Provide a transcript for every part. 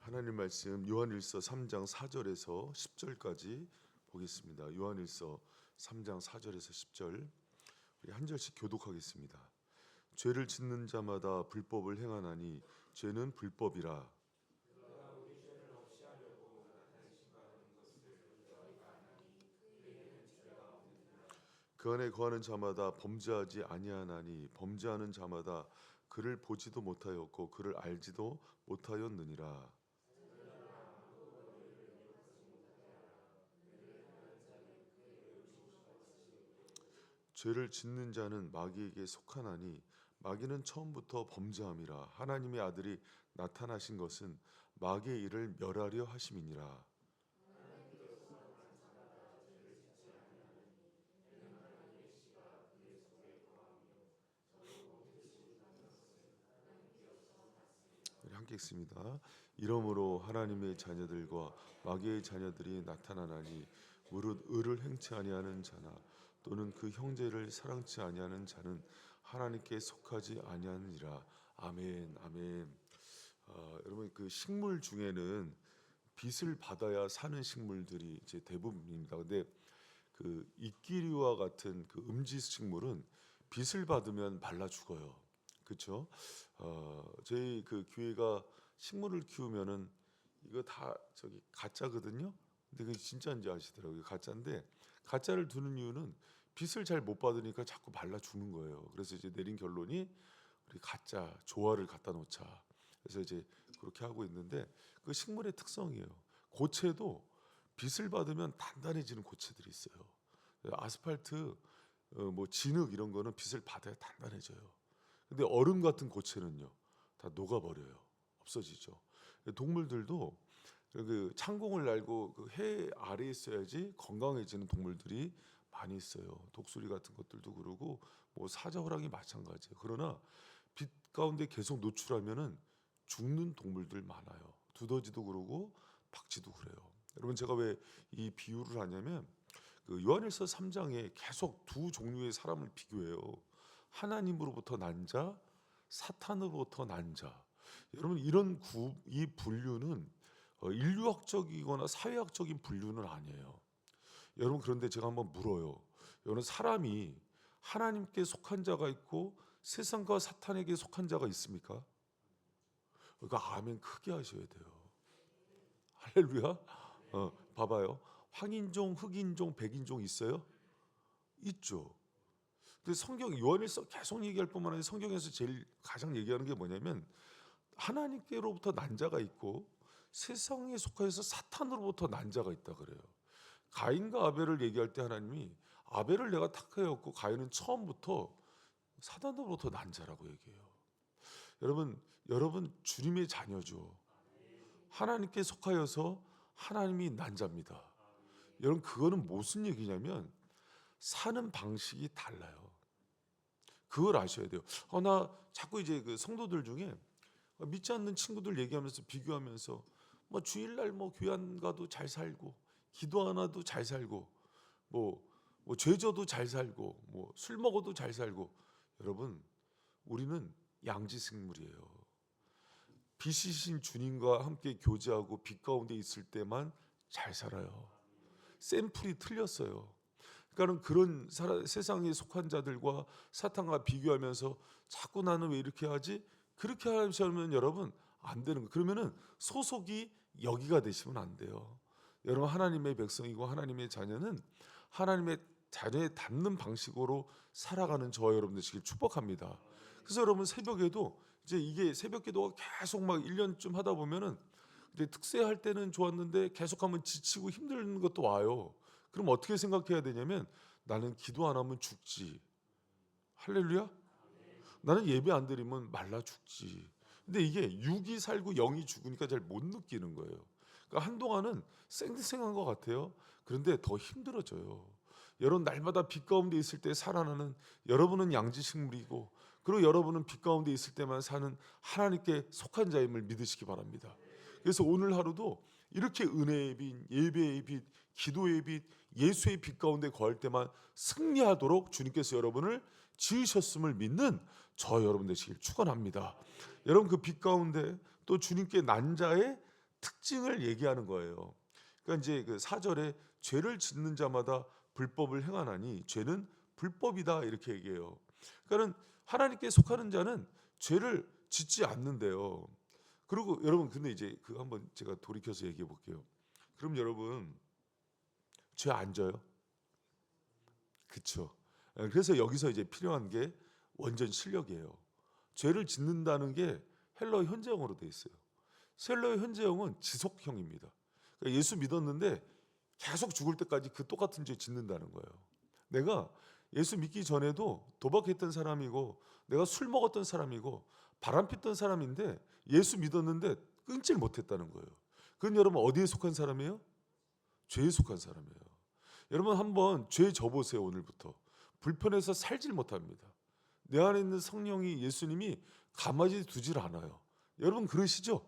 하나님 말씀 요한일서 3장 4절에서 10절까지 보겠습니다. 요한일서 3장 4절에서 10절 우리 한 절씩 교독하겠습니다. 죄를 짓는 자마다 불법을 행하나니 죄는 불법이라. 그 안에 거하는 자마다 범죄하지 아니하나니 범죄하는 자마다 그를 보지도 못하였고 그를 알지도 못하였느니라. 죄를 짓는 자는 마귀에게 속하나니 마귀는 처음부터 범죄함이라. 하나님의 아들이 나타나신 것은 마귀의 일을 멸하려 하심이니라. 우리 함께 읽습니다. 이러므로 하나님의 자녀들과 마귀의 자녀들이 나타나나니 무릇 의를 행치 아니하는 자나 또는 그 형제를 사랑치 아니하는 자는 하나님께 속하지 아니하느니라. 아멘, 아멘. 여러분 그 식물 중에는 빛을 받아야 사는 식물들이 이제 대부분입니다. 근데 그 이끼류와 같은 그 음지 식물은 빛을 받으면 말라 죽어요. 그렇죠? 저희 그 교회가 식물을 키우면은 이거 다 저기 가짜거든요. 근데 그게 진짜인지 아시더라고요. 가짜인데 가짜를 두는 이유는 빛을 잘 못 받으니까 자꾸 말라 죽는 거예요. 그래서 이제 내린 결론이 우리 가짜 조화를 갖다 놓자. 그래서 이제 그렇게 하고 있는데 그 식물의 특성이에요. 고체도 빛을 받으면 단단해지는 고체들이 있어요. 아스팔트, 뭐 진흙 이런 거는 빛을 받아야 단단해져요. 근데 얼음 같은 고체는요 다 녹아버려요. 없어지죠. 동물들도 그 창공을 날고 그 해 아래에 있어야지 건강해지는 동물들이 많이 있어요. 독수리 같은 것들도 그러고 뭐 사자호랑이 마찬가지예요. 그러나 빛 가운데 계속 노출하면은 죽는 동물들 많아요. 두더지도 그러고 박쥐도 그래요. 여러분 제가 왜 이 비유를 하냐면 그 요한일서 3장에 계속 두 종류의 사람을 비교해요. 하나님으로부터 난 자, 사탄으로부터 난 자. 여러분 이 분류는 인류학적이거나 사회학적인 분류는 아니에요. 여러분 그런데 제가 한번 물어요. 여러분 사람이 하나님께 속한 자가 있고 세상과 사탄에게 속한 자가 있습니까? 그러니까 아멘 크게 하셔야 돼요. 할렐루야. 봐봐요. 황인종, 흑인종, 백인종 있어요? 있죠. 근데 성경 요한일서 계속 얘기할 뿐만 아니라 성경에서 제일 가장 얘기하는 게 뭐냐면 하나님께로부터 난 자가 있고 세상에 속하여서 사탄으로부터 난 자가 있다 그래요. 가인과 아벨을 얘기할 때 하나님이 아벨을 내가 택하였고 가인은 처음부터 사탄으로부터 난 자라고 얘기해요. 여러분 주님의 자녀죠. 하나님께 속하여서 하나님이 난 자입니다. 여러분 그거는 무슨 얘기냐면 사는 방식이 달라요. 그걸 아셔야 돼요. 나 자꾸 이제 그 성도들 중에 믿지 않는 친구들 얘기하면서 비교하면서 뭐 주일날 뭐 교회 안 가도 잘 살고 기도 안 와도 잘 살고 뭐 죄져도 잘 살고 뭐 술 먹어도 잘 살고. 여러분 우리는 양지식물이에요. 빛이신 주님과 함께 교제하고 빛 가운데 있을 때만 잘 살아요. 샘플이 틀렸어요. 그러니까 그런 세상에 속한 자들과 사탄과 비교하면서 자꾸 나는 왜 이렇게 하지? 그렇게 하시면 여러분 안 되는 거예요. 그러면은 소속이 여기가 되시면 안 돼요. 여러분 하나님의 백성이고 하나님의 자녀는 하나님의 자녀에 닮는 방식으로 살아가는 저와 여러분 되시길 축복합니다. 그래서 여러분 새벽에도 이제 이게 새벽 기도가 계속 막 1년쯤 하다 보면은 이제 특세할 때는 좋았는데 계속하면 지치고 힘든 것도 와요. 그럼 어떻게 생각해야 되냐면 나는 기도 안 하면 죽지. 할렐루야. 나는 예배 안 드리면 말라 죽지. 근데 이게 육이 살고 영이 죽으니까 잘 못 느끼는 거예요. 그러니까 한동안은 쌩쌩한 것 같아요. 그런데 더 힘들어져요. 여러분 날마다 빛 가운데 있을 때 살아나는 여러분은 양지식물이고 그리고 여러분은 빛 가운데 있을 때만 사는 하나님께 속한 자임을 믿으시기 바랍니다. 그래서 오늘 하루도 이렇게 은혜의 빛, 예배의 빛, 기도의 빛, 예수의 빛 가운데 거할 때만 승리하도록 주님께서 여러분을 지으셨음을 믿는 저 여러분 되시길 축원합니다. 여러분 그 빛 가운데 또 주님께 난 자의 특징을 얘기하는 거예요. 그러니까 이제 그 4절에 죄를 짓는 자마다 불법을 행하나니 죄는 불법이다 이렇게 얘기해요. 그러니까는 하나님께 속하는 자는 죄를 짓지 않는데요. 그리고 여러분 근데 이제 그 한번 제가 돌이켜서 얘기해 볼게요. 그럼 여러분 죄 안 져요? 그쵸? 그래서 여기서 이제 필요한 게 원전 실력이에요. 죄를 짓는다는 게 헬러 현재형으로 돼 있어요. 헬러 현재형은 지속형입니다. 그러니까 예수 믿었는데 계속 죽을 때까지 그 똑같은 죄 짓는다는 거예요. 내가 예수 믿기 전에도 도박했던 사람이고 내가 술 먹었던 사람이고 바람 피던 사람인데 예수 믿었는데 끊질 못했다는 거예요. 그건 여러분 어디에 속한 사람이에요? 죄에 속한 사람이에요. 여러분 한번 죄 져보세요. 오늘부터 불편해서 살질 못합니다. 내 안에 있는 성령이 예수님이 가만히 두질 않아요. 여러분 그러시죠?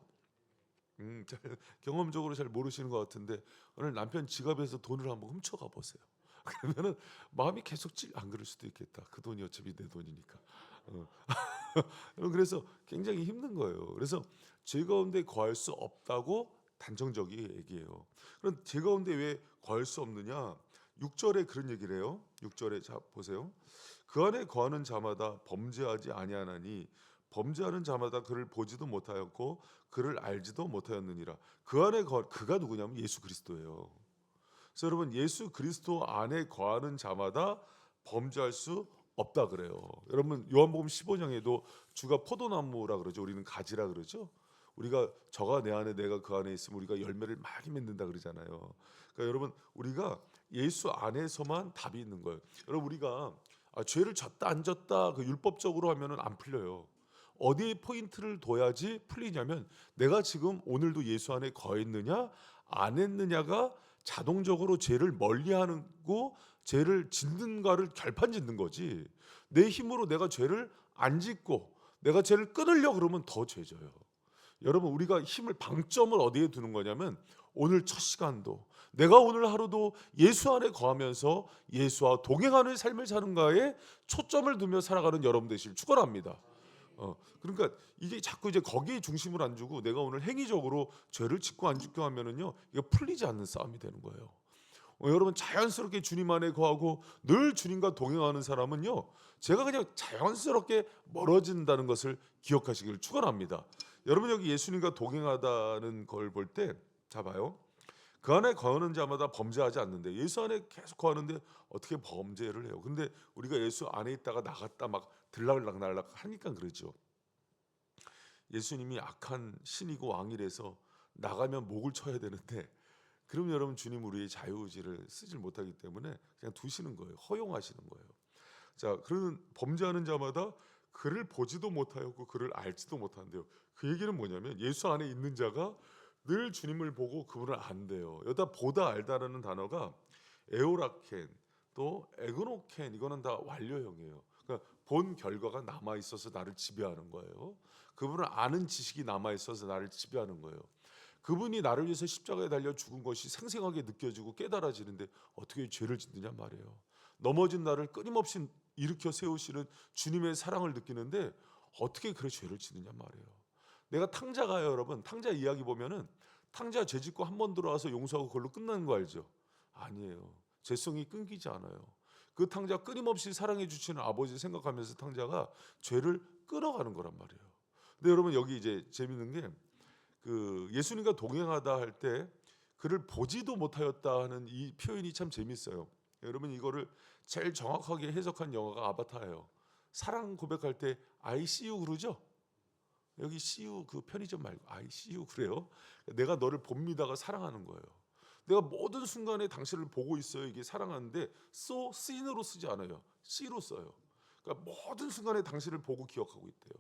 잘, 경험적으로 잘 모르시는 것 같은데 오늘 남편 지갑에서 돈을 한번 훔쳐가 보세요. 그러면은 마음이 계속 안 그럴 수도 있겠다. 그 돈이 어차피 내 돈이니까. 어. 여러분 그래서 굉장히 힘든 거예요. 그래서 죄 가운데 거할 수 없다고 단정적이 얘기해요. 그럼 죄 가운데 왜 거할 수 없느냐? 6절에 그런 얘기를 해요. 6절에 자 보세요. 그 안에 거하는 자마다 범죄하지 아니하나니 범죄하는 자마다 그를 보지도 못하였고 그를 알지도 못하였느니라. 그 안에 그가 누구냐면 예수 그리스도예요. 그래서 여러분 예수 그리스도 안에 거하는 자마다 범죄할 수 없다 그래요. 여러분 요한복음 15장에도 주가 포도나무라 그러죠. 우리는 가지라 그러죠. 우리가 저가 내 안에 내가 그 안에 있으면 우리가 열매를 많이 맺는다 그러잖아요. 그러니까 여러분 우리가 예수 안에서만 답이 있는 거예요. 여러분 우리가 죄를 졌다 안 졌다 그 율법적으로 하면은 안 풀려요. 어디에 포인트를 둬야지 풀리냐면 내가 지금 오늘도 예수 안에 거했느냐 안 했느냐가 자동적으로 죄를 멀리하고 죄를 짓는가를 결판짓는 거지. 내 힘으로 내가 죄를 안 짓고 내가 죄를 끊으려 그러면 더 죄져요. 여러분 우리가 힘을 방점을 어디에 두는 거냐면 오늘 첫 시간도 내가 오늘 하루도 예수 안에 거하면서 예수와 동행하는 삶을 사는가에 초점을 두며 살아가는 여러분 되시길 축원합니다. 그러니까 이게 자꾸 이제 거기에 중심을 안 주고 내가 오늘 행위적으로 죄를 짓고 안 짓고 하면은요 이거 풀리지 않는 싸움이 되는 거예요. 여러분 자연스럽게 주님 안에 거하고 늘 주님과 동행하는 사람은요 제가 그냥 자연스럽게 멀어진다는 것을 기억하시길 축원합니다. 여러분 여기 예수님과 동행하다는 걸 볼 때 자 봐요. 그 안에 거하는 자마다 범죄하지 않는데 예수 안에 계속 거하는데 어떻게 범죄를 해요? 근데 우리가 예수 안에 있다가 나갔다 막 들락날락 하니까 그러죠. 예수님이 악한 신이고 왕이라서 나가면 목을 쳐야 되는데 그럼 여러분 주님 우리의 자유의지를 쓰질 못하기 때문에 그냥 두시는 거예요. 허용하시는 거예요. 자, 그러는 범죄하는 자마다 그를 보지도 못하였고 그를 알지도 못한대요. 그 얘기는 뭐냐면 예수 안에 있는 자가 늘 주님을 보고 그분을 안대요. 여기다 보다 알다라는 단어가 에오라켄 또 에그노켄 이거는 다 완료형이에요. 그러니까 본 결과가 남아 있어서 나를 지배하는 거예요. 그분을 아는 지식이 남아 있어서 나를 지배하는 거예요. 그분이 나를 위해서 십자가에 달려 죽은 것이 생생하게 느껴지고 깨달아지는데 어떻게 죄를 짓느냐 말이에요. 넘어진 나를 끊임없이 일으켜 세우시는 주님의 사랑을 느끼는데 어떻게 그래 죄를 짓느냐 말이에요. 내가 탕자가요 여러분. 탕자 이야기 보면은 탕자 죄 짓고 한 번 들어와서 용서하고 그걸로 끝나는 거 알죠? 아니에요. 죄성이 끊기지 않아요. 그 탕자 끊임없이 사랑해 주시는 아버지 생각하면서 탕자가 죄를 끊어가는 거란 말이에요. 근데 여러분 여기 이제 재밌는 게 그 예수님과 동행하다 할 때 그를 보지도 못하였다 하는 이 표현이 참 재밌어요. 여러분 이거를 제일 정확하게 해석한 영화가 아바타예요. 사랑 고백할 때 I see you 그러죠? 여기 see you 그 편의점 말고 I see you 그래요. 내가 너를 봅니다가 사랑하는 거예요. 내가 모든 순간에 당신을 보고 있어요. 이게 사랑하는데 so seen으로 쓰지 않아요. see로 써요. 그러니까 모든 순간에 당신을 보고 기억하고 있대요.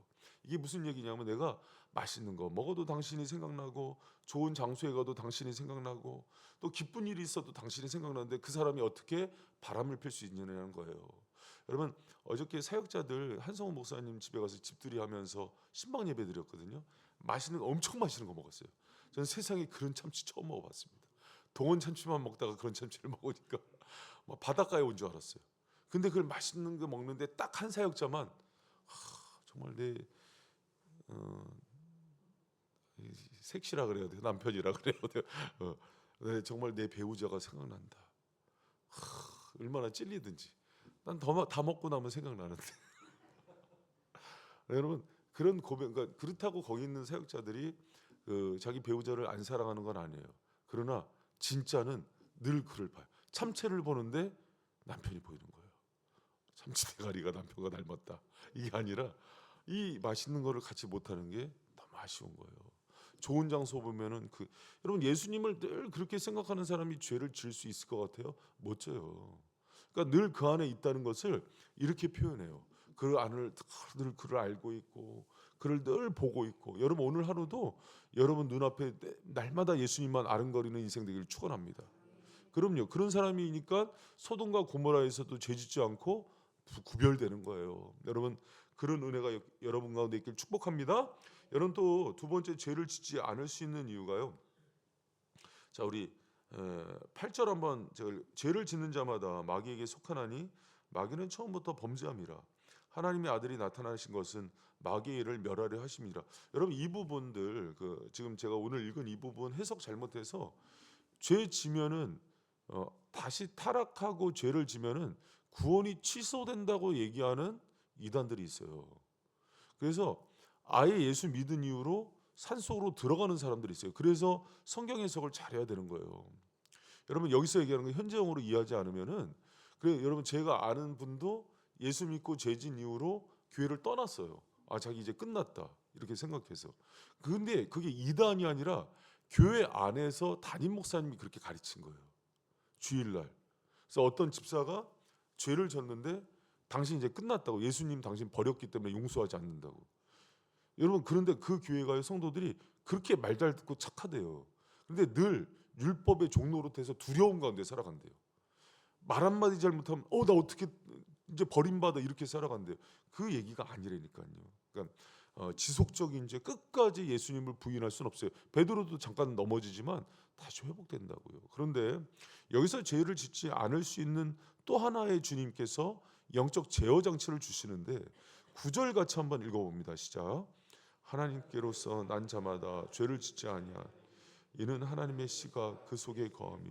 이게 무슨 얘기냐면 내가 맛있는 거 먹어도 당신이 생각나고 좋은 장소에 가도 당신이 생각나고 또 기쁜 일이 있어도 당신이 생각나는데 그 사람이 어떻게 바람을 필 수 있느냐는 거예요. 여러분 어저께 사역자들 한성호 목사님 집에 가서 집들이 하면서 신방 예배 드렸거든요. 엄청 맛있는 거 먹었어요. 저는 세상에 그런 참치 처음 먹어봤습니다. 동원 참치만 먹다가 그런 참치를 먹으니까 막 바닷가에 온 줄 알았어요. 근데 그걸 맛있는 거 먹는데 딱 한 사역자만 정말 내 섹시라 그래야 돼요, 남편이라 그래야 돼요. 어, 네, 정말 내 배우자가 생각난다. 얼마나 찔리든지. 난 다 먹고 나면 생각나는데. 여러분, 그런 고백, 그러니까 그렇다고 거기 있는 사역자들이 자기 배우자를 안 사랑하는 건 아니에요. 그러나 진짜는 늘 그를 봐요. 참치를 보는데 남편이 보이는 거예요. 참치 대가리가 남편과 닮았다. 이게 아니라 이 맛있는 거를 같이 못하는 게 너무 아쉬운 거예요. 좋은 장소 보면은 여러분, 예수님을 늘 그렇게 생각하는 사람이 죄를 지을 수 있을 것 같아요? 못 져요. 그러니까 늘 그 안에 있다는 것을 이렇게 표현해요. 그 안을 늘 그를 알고 있고 그를 늘 보고 있고. 여러분, 오늘 하루도 여러분 눈앞에 날마다 예수님만 아른거리는 인생 되기를 축원합니다. 그럼요. 그런 사람이니까 소돔과 고모라에서도 죄짓지 않고 구별되는 거예요. 여러분, 그런 은혜가 여러분 가운데 있길 축복합니다. 여러분, 또 두 번째 죄를 짓지 않을 수 있는 이유가요. 자, 우리 8절 한번, 죄를 짓는 자마다 마귀에게 속하나니 마귀는 처음부터 범죄함이라. 하나님의 아들이 나타나신 것은 마귀의 일을 멸하려 하심이라. 여러분, 이 부분들 지금 제가 오늘 읽은 이 부분 해석 잘못해서 죄 지면은 다시 타락하고 죄를 지면은 구원이 취소된다고 얘기하는 이단들이 있어요. 그래서 아예 예수 믿은 이후로 산속으로 들어가는 사람들이 있어요. 그래서 성경 해석을 잘해야 되는 거예요. 여러분, 여기서 얘기하는 거 현재형으로 이해하지 않으면은, 그래, 여러분, 제가 아는 분도 예수 믿고 죄진 이후로 교회를 떠났어요. 자기 이제 끝났다 이렇게 생각해서. 근데 그게 이단이 아니라 교회 안에서 담임 목사님이 그렇게 가르친 거예요. 주일날. 그래서 어떤 집사가 죄를 졌는데 당신 이제 끝났다고, 예수님 당신 버렸기 때문에 용서하지 않는다고. 여러분, 그런데 그 교회가요, 성도들이 그렇게 말 잘 듣고 착하대요. 근데 늘 율법의 종노릇해서 두려움 가운데 살아간대요. 말 한마디 잘못하면 나 어떻게 이제 버림받아 이렇게 살아간대요. 그 얘기가 아니라니까요. 그러니까 지속적인 이제 끝까지 예수님을 부인할 수는 없어요. 베드로도 잠깐 넘어지지만 다시 회복된다고요. 그런데 여기서 죄를 짓지 않을 수 있는 또 하나의 주님께서 영적 제어 장치를 주시는데, 9절 같이 한번 읽어봅니다. 시작. 하나님께로서 난 자마다 죄를 짓지 아니하. 이는 하나님의 씨가 그 속에 거하며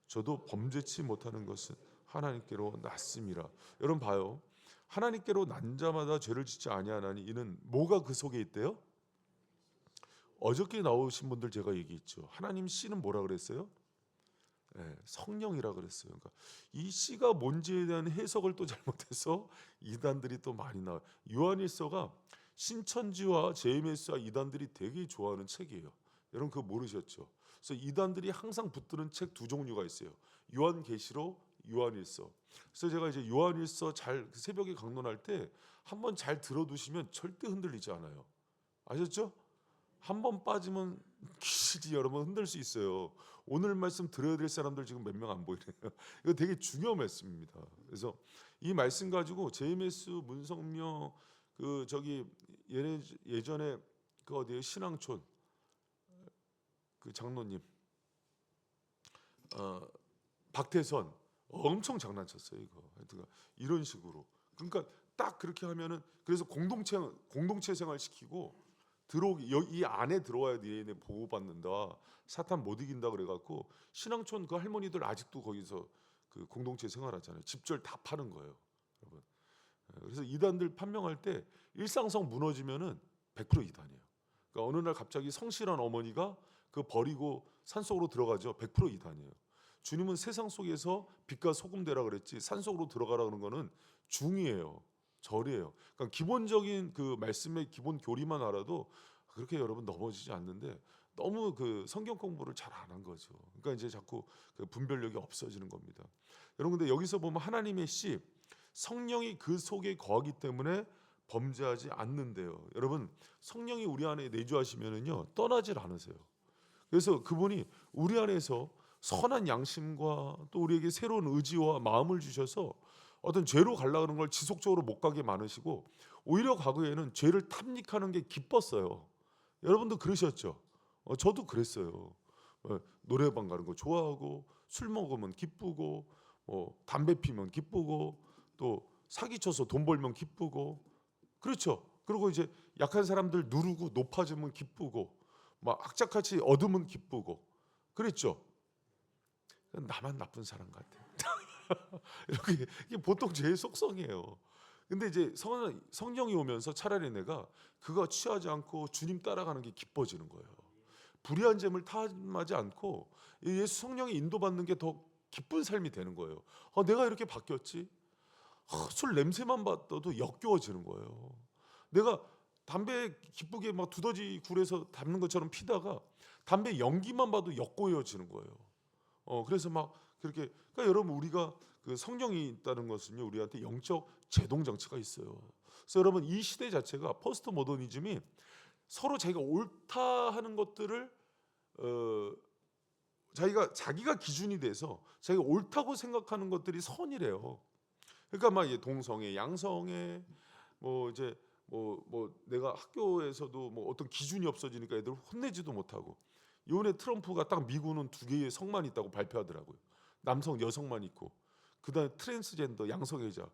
저도 범죄치 못하는 것은 하나님께로 났음이라. 여러분 봐요. 하나님께로 난 자마다 죄를 짓지 아니하나니 이는 뭐가 그 속에 있대요? 어저께 나오신 분들 제가 얘기했죠. 하나님 씨는 뭐라 그랬어요? 성령이라 그랬어요. 그러니까 이 씨가 뭔지에 대한 해석을 또 잘못해서 이단들이 또 많이 나와요. 요한일서가 신천지와 JMS와 이단들이 되게 좋아하는 책이에요. 여러분 그거 모르셨죠? 그래서 이단들이 항상 붙드는 책 두 종류가 있어요. 요한계시록, 요한일서. 그래서 제가 이제 요한일서 새벽에 강론할 때 한번 잘 들어두시면 절대 흔들리지 않아요. 아셨죠? 한번 빠지면 기시지 여러분 흔들 수 있어요. 오늘 말씀 들어야 될 사람들 지금 몇 명 안 보이네요. 이거 되게 중요한 말씀입니다. 그래서 이 말씀 가지고 JMS, 문성명, 예전에 어디에 신앙촌 그 장로님 박태선 엄청 장난쳤어요. 이거 하여튼 이런 식으로. 그러니까 딱 그렇게 하면은, 그래서 공동체 생활 시키고 이 안에 들어와야 니네 보호받는다, 사탄 못 이긴다 그래갖고 신앙촌 그 할머니들 아직도 거기서 그 공동체 생활하잖아요. 집절 다 파는 거예요, 여러분. 그래서 이단들 판명할 때 일상성 무너지면은 100% 이단이에요. 그러니까 어느 날 갑자기 성실한 어머니가 그 버리고 산속으로 들어가죠. 100% 이단이에요. 주님은 세상 속에서 빛과 소금 되라 그랬지 산속으로 들어가라 그런 거는 중이에요. 절이에요. 그러니까 기본적인 그 말씀의 기본 교리만 알아도 그렇게 여러분 넘어지지 않는데, 너무 그 성경 공부를 잘 안 한 거죠. 그러니까 이제 자꾸 그 분별력이 없어지는 겁니다. 여러분, 근데 여기서 보면 하나님의 씨, 성령이 그 속에 거하기 때문에 범죄하지 않는데요. 여러분, 성령이 우리 안에 내주하시면은요 떠나질 않으세요. 그래서 그분이 우리 안에서 선한 양심과 또 우리에게 새로운 의지와 마음을 주셔서 어떤 죄로 가려는 걸 지속적으로 못 가게 많으시고, 오히려 과거에는 죄를 탐닉하는 게 기뻤어요. 여러분도 그러셨죠? 저도 그랬어요. 노래방 가는 거 좋아하고, 술 먹으면 기쁘고, 담배 피면 기쁘고, 또 사기쳐서 돈 벌면 기쁘고, 그렇죠? 그리고 이제 약한 사람들 누르고 높아지면 기쁘고, 막 악착같이 얻으면 기쁘고 그랬죠. 나만 나쁜 사람 같아. 이렇게 이게 보통 제 속성이에요. 근데 이제 성령이 오면서 차라리 내가 그거 취하지 않고 주님 따라가는 게 기뻐지는 거예요. 불의한 잼을 탐하지 않고 이 예수 성령의 인도받는 게 더 기쁜 삶이 되는 거예요. 내가 이렇게 바뀌었지? 술 냄새만 맡아도 역겨워지는 거예요. 내가 담배 기쁘게 막 두더지 굴에서 담는 것처럼 피다가 담배 연기만 봐도 역겨워지는 거예요. 그래서 막 그렇게 그러니까 여러분 우리가 그 성령이 있다는 것은요 우리한테 영적 제동 장치가 있어요. 그래서 여러분 이 시대 자체가 포스트 모더니즘이 서로 자기가 옳다 하는 것들을 자기가 기준이 돼서 자기가 옳다고 생각하는 것들이 선이래요. 그러니까 막 동성애, 양성애, 뭐 이제 뭐 내가 학교에서도 뭐 어떤 기준이 없어지니까 애들 혼내지도 못하고 이번에 트럼프가 딱 미국은 2개의 성만 있다고 발표하더라고요. 남성, 여성만 있고 그다음에 트랜스젠더, 양성애자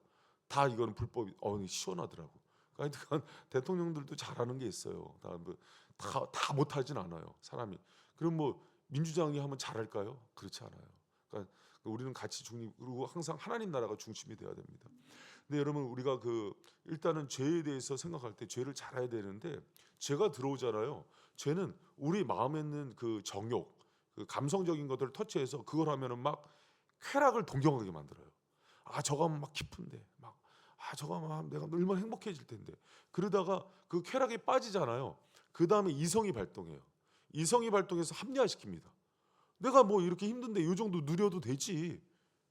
다 이거는 불법이. 시원하더라고. 그러니까 대통령들도 잘하는 게 있어요. 다 못하진 않아요. 사람이. 그럼 뭐 민주당이 하면 잘할까요? 그렇지 않아요. 그러니까 우리는 가치 중립 그리고 항상 하나님 나라가 중심이 돼야 됩니다. 근데 여러분 우리가 일단은 죄에 대해서 생각할 때 죄를 잘 알아야 되는데 죄가 들어오잖아요. 죄는 우리 마음에 있는 그 정욕, 그 감성적인 것들을 터치해서 그걸 하면은 막 쾌락을 동경하게 만들어요. 저거 하면 막 기쁜데 저거 하면 내가 얼마나 행복해질 텐데 그러다가 그 쾌락에 빠지잖아요. 그 다음에 이성이 발동해요. 이성이 발동해서 합리화시킵니다. 내가 뭐 이렇게 힘든데 이 정도 누려도 되지.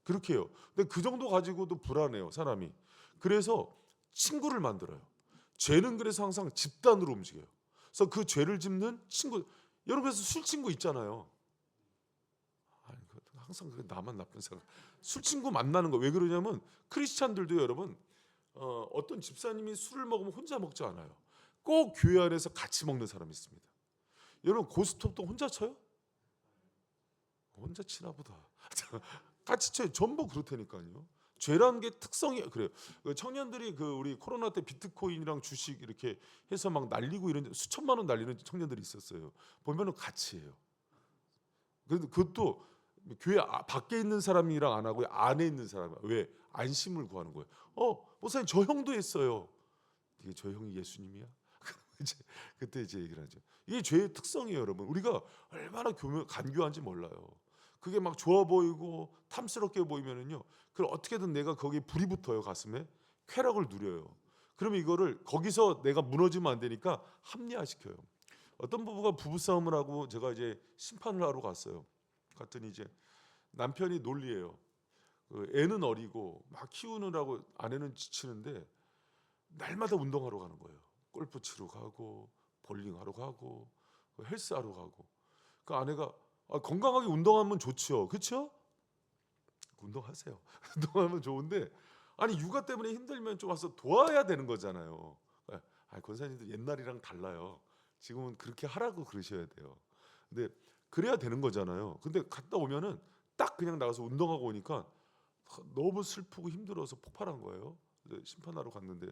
그렇게 해요. 근데 그 정도 가지고도 불안해요, 사람이. 그래서 친구를 만들어요. 죄는 그래서 항상 집단으로 움직여요. 그래서 그 죄를 짓는 친구, 여러분 그래서 술 친구 있잖아요. 항상 나만 나쁜 사람. 술 친구 만나는 거 왜 그러냐면 크리스찬들도 여러분 어떤 집사님이 술을 먹으면 혼자 먹지 않아요. 꼭 교회 안에서 같이 먹는 사람이 있습니다. 여러분 고스톱도 혼자 쳐요? 혼자 치나 보다. 같이 쳐요. 전부 그렇다니까요. 죄라는 게 특성이 그래요. 청년들이 우리 코로나 때 비트코인이랑 주식 이렇게 해서 막 날리고 이런 수천만 원 날리는 청년들이 있었어요. 보면은 같이 해요. 그런데 그것도 교회 밖에 있는 사람이랑 안 하고 안에 있는 사람. 왜? 안심을 구하는 거예요. 목사님 저 형도 했어요. 이게 저 형이 예수님이야? 그때 이제 얘기를 하죠. 이게 죄의 특성이에요, 여러분. 우리가 얼마나 간교한지 몰라요. 그게 막 좋아 보이고 탐스럽게 보이면은요, 그걸 어떻게든 내가 거기에 불이 붙어요, 가슴에. 쾌락을 누려요. 그러면 이거를 거기서 내가 무너지면 안 되니까 합리화시켜요. 어떤 부부가 부부싸움을 하고 제가 이제 심판을 하러 갔어요. 갔더니 이제 남편이 논리예요. 애는 어리고 막 키우느라고 아내는 지치는데 날마다 운동하러 가는 거예요. 골프 치러 가고 볼링하러 가고 헬스하러 가고. 그 아내가 건강하게 운동하면 좋죠. 그렇죠? 운동하세요. 운동하면 좋은데 아니 육아 때문에 힘들면 좀 와서 도와야 되는 거잖아요. 권사님들 옛날이랑 달라요. 지금은 그렇게 하라고 그러셔야 돼요. 근데 그래야 되는 거잖아요. 근데 갔다 오면은 딱 그냥 나가서 운동하고 오니까 너무 슬프고 힘들어서 폭발한 거예요. 심판하러 갔는데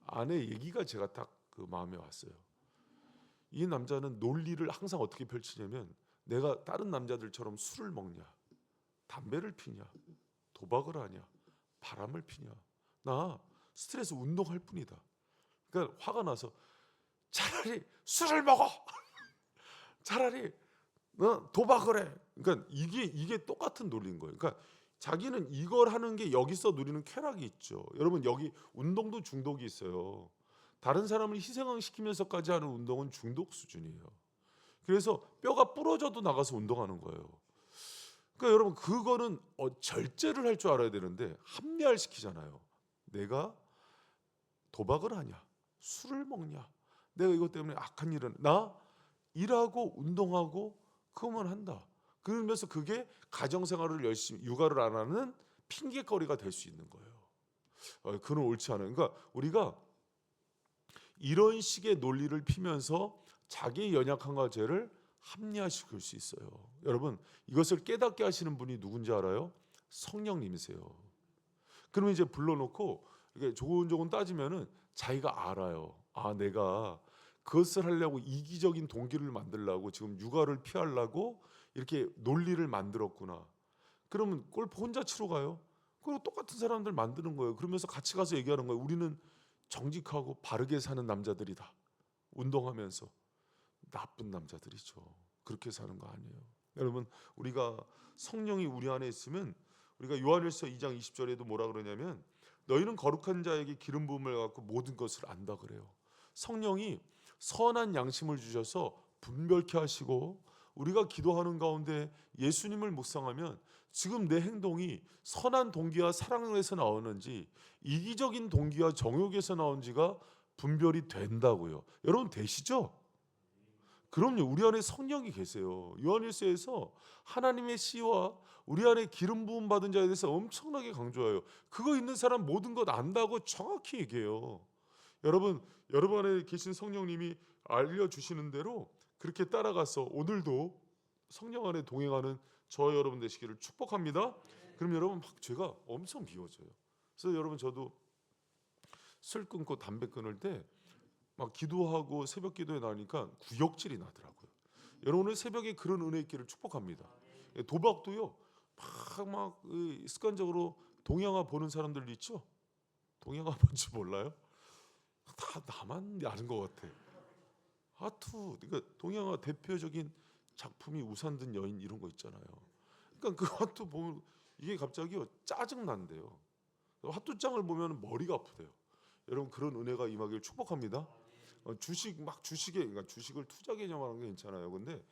아내 얘기가 제가 딱 그 마음에 왔어요. 이 남자는 논리를 항상 어떻게 펼치냐면 내가 다른 남자들처럼 술을 먹냐, 담배를 피냐, 도박을 하냐, 바람을 피냐. 나 스트레스 운동할 뿐이다. 그러니까 화가 나서 차라리 술을 먹어. 차라리 도박을 해. 그러니까 이게 똑같은 논리인 거예요. 그러니까 자기는 이걸 하는 게 여기서 누리는 쾌락이 있죠. 여러분 여기 운동도 중독이 있어요. 다른 사람을 희생시키면서까지 하는 운동은 중독 수준이에요. 그래서 뼈가 부러져도 나가서 운동하는 거예요. 그러니까 여러분 그거는 절제를 할 줄 알아야 되는데 합리화를 시키잖아요. 내가 도박을 하냐, 술을 먹냐, 내가 이것 때문에 악한 일은 나 일하고 운동하고 그것만 한다. 그러면서 그게 가정생활을 열심히 육아를 안 하는 핑계거리가 될 수 있는 거예요. 그건 옳지 않아요. 그러니까 우리가 이런 식의 논리를 피면서 자기의 연약함과 죄를 합리화시킬 수 있어요. 여러분 이것을 깨닫게 하시는 분이 누군지 알아요? 성령님이세요. 그러면 이제 불러놓고 이렇게 조곤조곤 따지면은 자기가 알아요. 내가 그것을 하려고 이기적인 동기를 만들려고 지금 육아를 피하려고 이렇게 논리를 만들었구나. 그러면 골프 혼자 치러 가요. 그리고 똑같은 사람들 만드는 거예요. 그러면서 같이 가서 얘기하는 거예요. 우리는 정직하고 바르게 사는 남자들이다. 운동하면서. 나쁜 남자들이죠. 그렇게 사는 거 아니에요. 여러분, 우리가 성령이 우리 안에 있으면, 우리가 요한일서 2장 20절에도 뭐라 그러냐면 너희는 거룩한 자에게 기름 부음을 갖고 모든 것을 안다 그래요. 성령이 선한 양심을 주셔서 분별케 하시고, 우리가 기도하는 가운데 예수님을 묵상하면 지금 내 행동이 선한 동기와 사랑에서 나오는지 이기적인 동기와 정욕에서 나온지가 분별이 된다고요. 여러분 되시죠? 그럼요. 우리 안에 성령이 계세요. 요한일서에서 하나님의 씨와 우리 안에 기름 부음 받은 자에 대해서 엄청나게 강조해요. 그거 있는 사람 모든 것 안다고 정확히 얘기해요. 여러분 안에 계신 성령님이 알려주시는 대로 그렇게 따라가서 오늘도 성령 안에 동행하는 저 여러분 되시기를 축복합니다. 그럼 여러분 막 죄가 엄청 비워져요. 그래서 여러분, 저도 술 끊고 담배 끊을 때 막 기도하고 새벽 기도에 나니까 구역질이 나더라고요. 여러분, 오늘 새벽에 그런 은혜 있기를 축복합니다. 도박도요, 막 습관적으로 동양화 보는 사람들 있죠? 동양화 뭔지 몰라요? 다 나만 아는 것 같아. 하투, 그러니까 동양화 대표적인 작품이 우산 든 여인 이런 거 있잖아요. 그러니까 그 하투 보면 이게 갑자기 짜증 난대요. 하투장을 보면 머리가 아프대요. 여러분, 그런 은혜가 임하길 축복합니다. 주식에, 그러니까 주식을 투자 개념하는 게 괜찮아요. 근데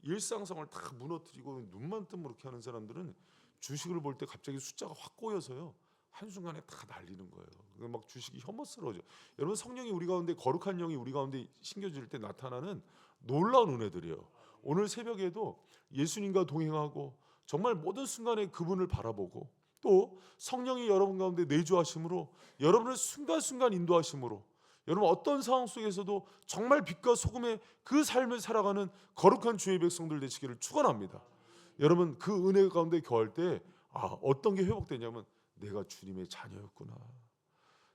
일상성을 다 무너뜨리고 눈만 뜨면 그렇게 하는 사람들은 주식을 볼 때 갑자기 숫자가 확 꼬여서요, 한순간에 다 날리는 거예요. 막 주식이 혐오스러워져. 여러분, 성령이 우리 가운데, 거룩한 영이 우리 가운데 심겨질 때 나타나는 놀라운 은혜들이에요. 오늘 새벽에도 예수님과 동행하고 정말 모든 순간에 그분을 바라보고, 또 성령이 여러분 가운데 내주하심으로 여러분을 순간순간 인도하심으로 여러분 어떤 상황 속에서도 정말 빛과 소금의 그 삶을 살아가는 거룩한 주의 백성들 되시기를 축원합니다. 여러분, 그 은혜 가운데 거할 때 어떤 게 회복되냐면 내가 주님의 자녀였구나.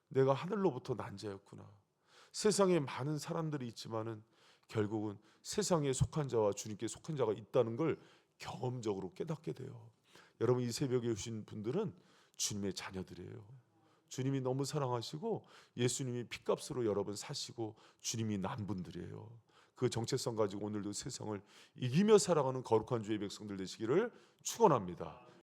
내가 하늘로부터 난 자였구나. 세상에 많은 사람들이 있지만은 결국은 세상에 속한 자와 주님께 속한 자가 있다는 걸 경험적으로 깨닫게 돼요. 여러분, 이 새벽에 오신 분들은 주님의 자녀들이에요. 주님이 너무 사랑하시고 예수님이 핏값으로 여러분 사시고 주님이 난 분들이에요. 그 정체성 가지고 오늘도 세상을 이기며 살아가는 거룩한 주의 백성들 되시기를 축원합니다.